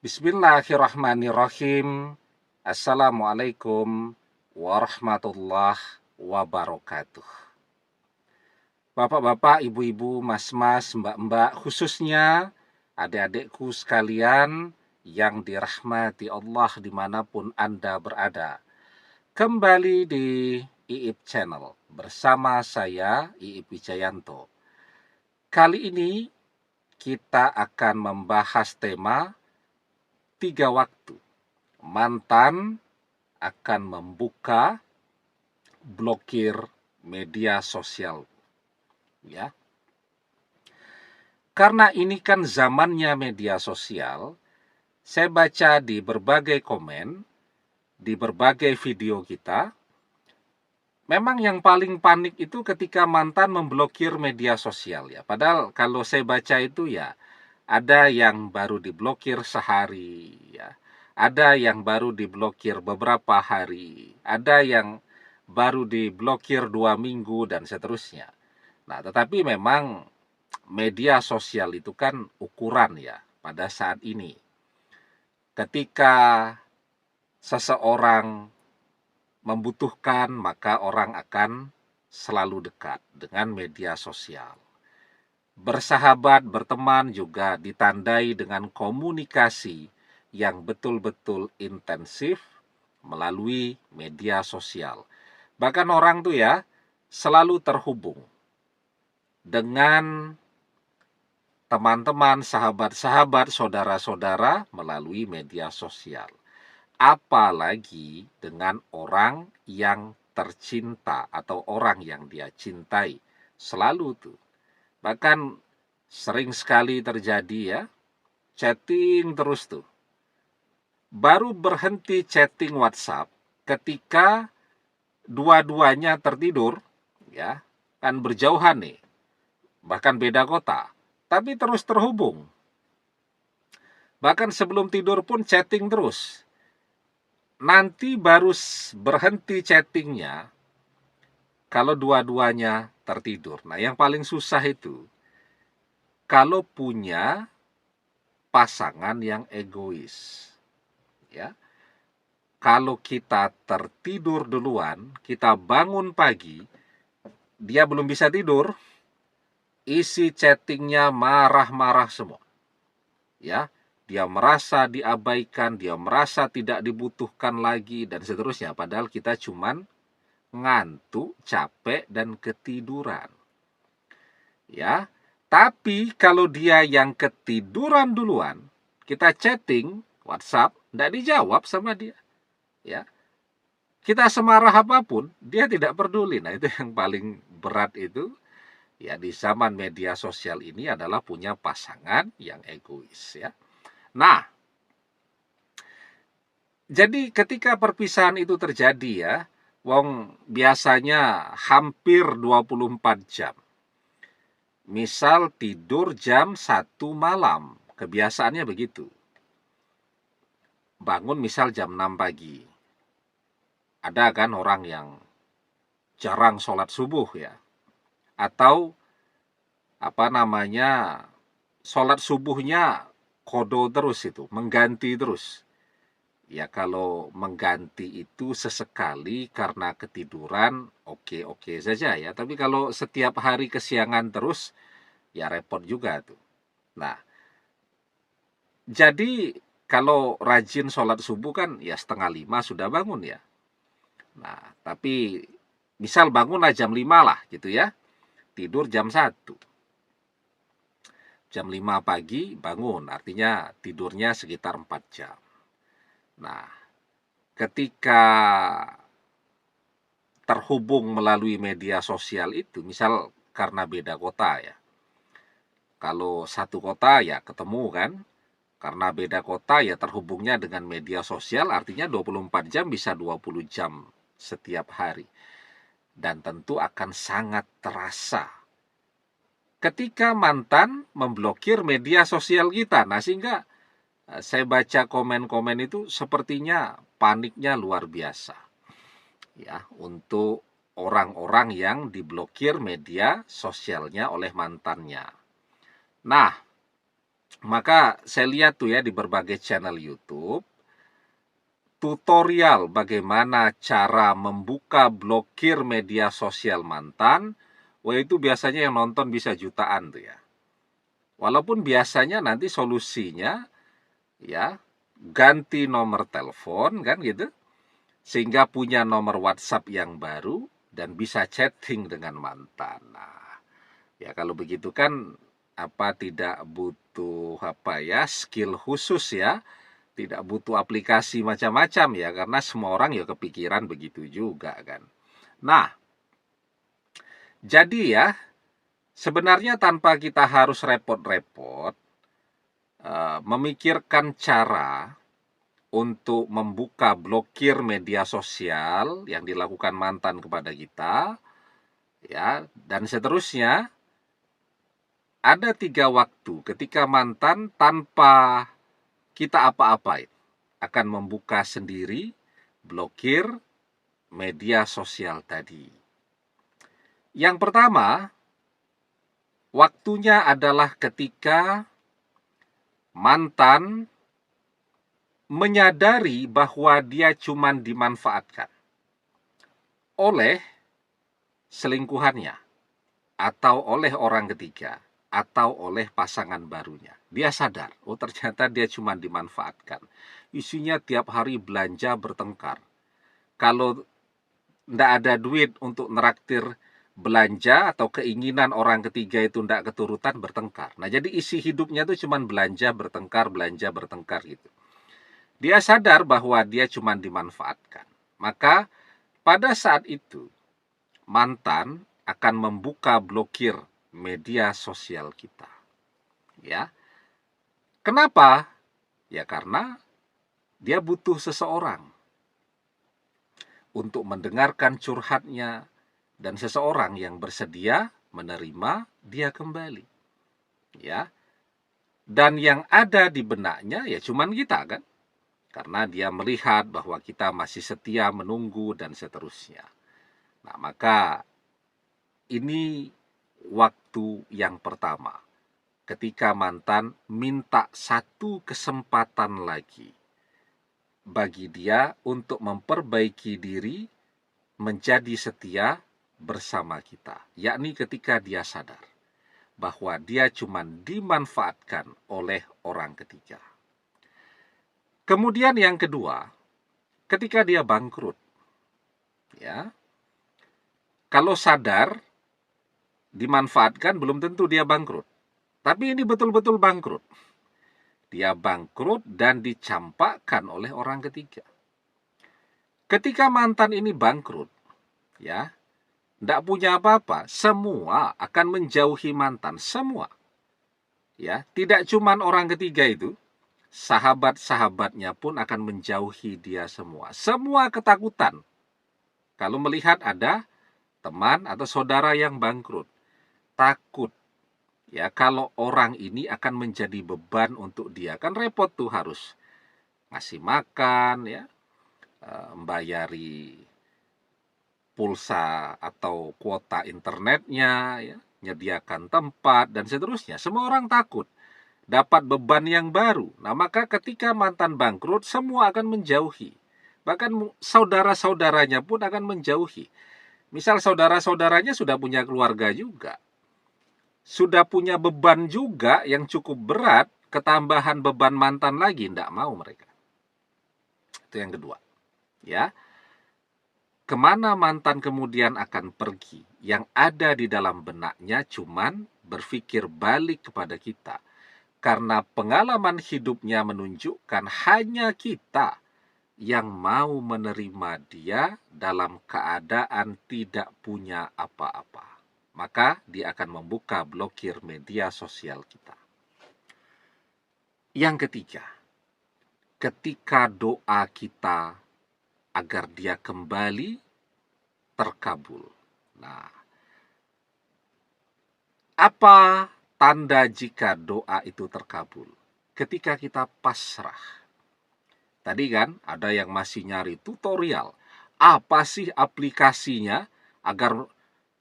Bismillahirrahmanirrahim. Assalamualaikum warahmatullahi wabarakatuh. Bapak-bapak, ibu-ibu, mas-mas, mbak-mbak, khususnya adik-adikku sekalian yang dirahmati Allah dimanapun Anda berada. Kembali di Iip Channel bersama saya, Iip Wijayanto. Kali ini kita akan membahas tema 3 waktu. Mantan akan membuka blokir media sosial, ya. Karena ini kan zamannya media sosial, saya baca di berbagai komen, di berbagai video kita, memang yang paling panik itu ketika mantan memblokir media sosial, ya. Padahal kalau saya baca itu ya, ada yang baru diblokir sehari, ya. Ada yang baru diblokir beberapa hari, ada yang baru diblokir 2 minggu, dan seterusnya. Nah, tetapi memang media sosial itu kan ukuran ya pada saat ini. Ketika seseorang membutuhkan, maka orang akan selalu dekat dengan media sosial. Bersahabat, berteman juga ditandai dengan komunikasi yang betul-betul intensif melalui media sosial. Bahkan orang tuh ya selalu terhubung dengan teman-teman, sahabat-sahabat, saudara-saudara melalui media sosial. Apalagi dengan orang yang tercinta atau orang yang dia cintai. Selalu tuh. Bahkan sering sekali terjadi ya, chatting terus tuh. Baru berhenti chatting WhatsApp ketika dua-duanya tertidur, ya, kan berjauhan nih, bahkan beda kota, tapi terus terhubung. Bahkan sebelum tidur pun chatting terus. Nanti baru berhenti chattingnya kalau dua-duanya tertidur. Nah, yang paling susah itu kalau punya pasangan yang egois. Ya. Kalau kita tertidur duluan, kita bangun pagi, dia belum bisa tidur, isi chattingnya marah-marah semua. Ya, dia merasa diabaikan, dia merasa tidak dibutuhkan lagi, dan seterusnya. Padahal kita cuman ngantuk, capek, dan ketiduran. Ya, tapi kalau dia yang ketiduran duluan, kita chatting WhatsApp, tidak dijawab sama dia. Ya, kita semarah apapun, dia tidak peduli. Nah, itu yang paling berat itu. Ya, di zaman media sosial ini adalah punya pasangan yang egois, ya. Nah, jadi ketika perpisahan itu terjadi ya, wong biasanya hampir 24 jam. Misal tidur jam 1 malam, kebiasaannya begitu. Bangun misal jam 6 pagi. Ada kan orang yang jarang sholat subuh ya. Atau sholat subuhnya kodo terus itu, mengganti terus. Ya, kalau mengganti itu sesekali karena ketiduran, oke-oke saja ya. Tapi kalau setiap hari kesiangan terus, ya repot juga tuh. Nah, jadi kalau rajin sholat subuh kan ya 4:30 sudah bangun ya. Nah, tapi misal bangunlah jam 5 lah gitu ya. Tidur jam 1. Jam 5 pagi bangun, artinya tidurnya sekitar 4 jam. Nah, ketika terhubung melalui media sosial itu, misal karena beda kota ya. Kalau satu kota ya ketemu kan, karena beda kota ya terhubungnya dengan media sosial, artinya 24 jam bisa 20 jam setiap hari. Dan tentu akan sangat terasa ketika mantan memblokir media sosial kita. Nah, sehingga saya baca komen-komen itu sepertinya paniknya luar biasa. Ya, untuk orang-orang yang diblokir media sosialnya oleh mantannya. Nah, Maka saya lihat tuh ya di berbagai channel YouTube, tutorial bagaimana cara membuka blokir media sosial mantan, wah itu biasanya yang nonton bisa jutaan tuh ya. Walaupun biasanya nanti solusinya ya ganti nomor telepon kan gitu, sehingga punya nomor WhatsApp yang baru dan bisa chatting dengan mantan. Nah, ya kalau begitu kan tidak butuh skill khusus ya, tidak butuh aplikasi macam-macam ya, karena semua orang ya kepikiran begitu juga kan. Nah, jadi ya sebenarnya tanpa kita harus repot-repot memikirkan cara untuk membuka blokir media sosial yang dilakukan mantan kepada kita, ya, dan seterusnya. Ada 3 waktu ketika mantan tanpa kita apa-apain akan membuka sendiri blokir media sosial tadi. Yang pertama, waktunya adalah ketika mantan menyadari bahwa dia cuma dimanfaatkan oleh selingkuhannya, atau oleh orang ketiga, atau oleh pasangan barunya. Dia sadar, oh ternyata dia cuma dimanfaatkan. Isinya tiap hari belanja bertengkar. Kalau tidak ada duit untuk neraktir belanja atau keinginan orang ketiga itu tidak keturutan, bertengkar. Nah, jadi isi hidupnya itu cuma belanja bertengkar gitu. Dia sadar bahwa dia cuma dimanfaatkan. Maka pada saat itu mantan akan membuka blokir media sosial kita. Ya. Kenapa? Ya karena dia butuh seseorang untuk mendengarkan curhatnya dan seseorang yang bersedia menerima dia kembali. Ya. Dan yang ada di benaknya ya cuman kita kan. Karena dia melihat bahwa kita masih setia menunggu dan seterusnya. Nah, maka ini waktu yang pertama ketika mantan minta satu kesempatan lagi bagi dia untuk memperbaiki diri menjadi setia bersama kita, yakni ketika dia sadar bahwa dia cuma dimanfaatkan oleh orang ketiga. Kemudian yang kedua, ketika dia bangkrut, ya, kalau sadar dimanfaatkan belum tentu dia bangkrut. Tapi ini betul-betul bangkrut. Dia bangkrut dan dicampakkan oleh orang ketiga. Ketika mantan ini bangkrut, ya, tidak punya apa-apa, semua akan menjauhi mantan, semua. Ya, tidak cuma orang ketiga itu, sahabat-sahabatnya pun akan menjauhi dia semua. Semua ketakutan kalau melihat ada teman atau saudara yang bangkrut. Takut ya kalau orang ini akan menjadi beban untuk dia, kan repot tuh, harus ngasih makan ya, membayari pulsa atau kuota internetnya ya, menyediakan tempat dan seterusnya. Semua orang takut dapat beban yang baru. Nah, maka ketika mantan bangkrut, semua akan menjauhi. Bahkan saudara-saudaranya pun akan menjauhi. Misal saudara-saudaranya sudah punya keluarga juga, sudah punya beban juga yang cukup berat, ketambahan beban mantan lagi, tidak mau mereka. Itu yang kedua. Ya, kemana mantan kemudian akan pergi? Yang ada di dalam benaknya cuman berpikir balik kepada kita. Karena pengalaman hidupnya menunjukkan hanya kita yang mau menerima dia dalam keadaan tidak punya apa-apa. Maka dia akan membuka blokir media sosial kita. Yang ketiga, ketika doa kita agar dia kembali terkabul. Nah, apa tanda jika doa itu terkabul? Ketika kita pasrah. Tadi kan ada yang masih nyari tutorial. Apa sih aplikasinya agar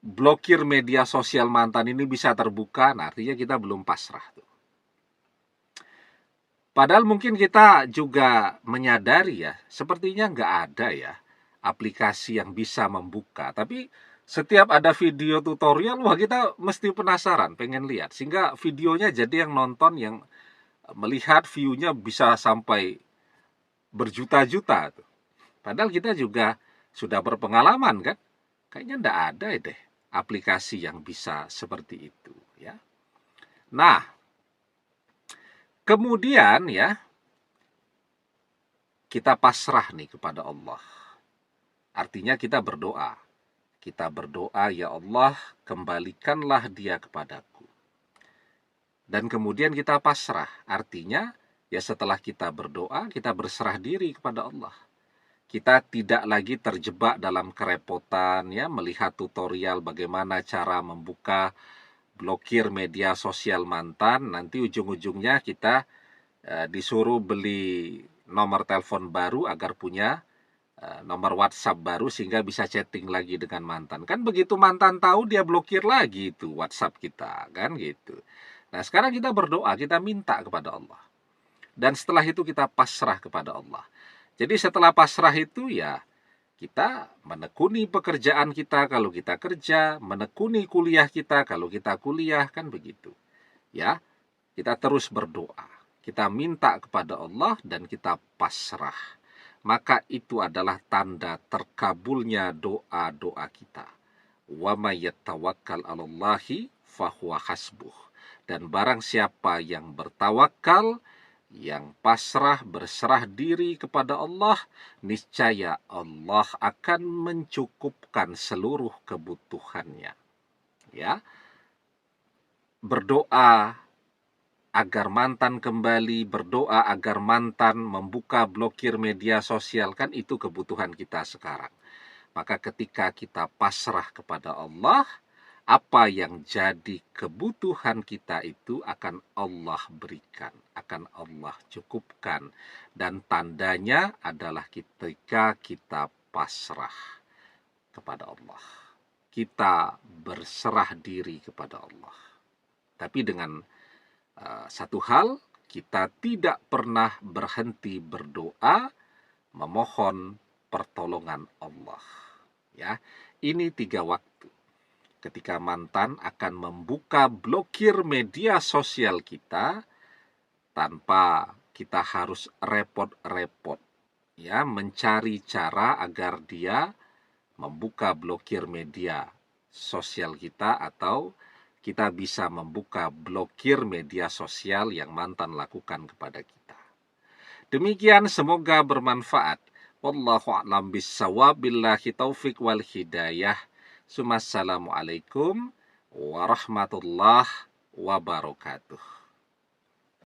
blokir media sosial mantan ini bisa terbuka? Nah, artinya kita belum pasrah tuh. Padahal mungkin kita juga menyadari ya, sepertinya nggak ada ya aplikasi yang bisa membuka. Tapi setiap ada video tutorial, wah kita mesti penasaran, pengen lihat. Sehingga videonya jadi yang nonton, yang melihat view-nya bisa sampai berjuta-juta tuh. Padahal kita juga sudah berpengalaman kan? Kayaknya nggak ada deh aplikasi yang bisa seperti itu ya. Nah, kemudian ya, kita pasrah nih kepada Allah. Artinya kita berdoa. Kita berdoa, ya Allah, kembalikanlah dia kepadaku. Dan kemudian kita pasrah. Artinya, ya setelah kita berdoa, kita berserah diri kepada Allah. Kita tidak lagi terjebak dalam kerepotan, ya, melihat tutorial bagaimana cara membuka blokir media sosial mantan. Nanti ujung-ujungnya kita disuruh beli nomor telepon baru agar punya nomor WhatsApp baru sehingga bisa chatting lagi dengan mantan. Kan begitu mantan tahu, dia blokir lagi itu WhatsApp kita, kan gitu. Nah, sekarang kita berdoa, kita minta kepada Allah. Dan setelah itu kita pasrah kepada Allah. Jadi setelah pasrah itu ya kita menekuni pekerjaan kita kalau kita kerja, menekuni kuliah kita kalau kita kuliah, kan begitu. Ya, kita terus berdoa. Kita minta kepada Allah dan kita pasrah. Maka itu adalah tanda terkabulnya doa-doa kita. Wa may yatawakkal 'alallahi fahuwa hasbuh. Dan barang siapa yang bertawakal, yang pasrah, berserah diri kepada Allah, niscaya Allah akan mencukupkan seluruh kebutuhannya. Ya, berdoa agar mantan kembali, berdoa agar mantan membuka blokir media sosial, kan itu kebutuhan kita sekarang. Maka ketika kita pasrah kepada Allah, apa yang jadi kebutuhan kita itu akan Allah berikan, akan Allah cukupkan. Dan tandanya adalah ketika kita pasrah kepada Allah. Kita berserah diri kepada Allah. Tapi dengan satu hal, kita tidak pernah berhenti berdoa, memohon pertolongan Allah. Ya, ini 3 waktu. Ketika mantan akan membuka blokir media sosial kita, tanpa kita harus repot-repot, ya, mencari cara agar dia membuka blokir media sosial kita, atau kita bisa membuka blokir media sosial yang mantan lakukan kepada kita. Demikian, semoga bermanfaat. Wallahu a'lam bishawab, billahi taufik wal hidayah. Assalamualaikum warahmatullahi wabarakatuh.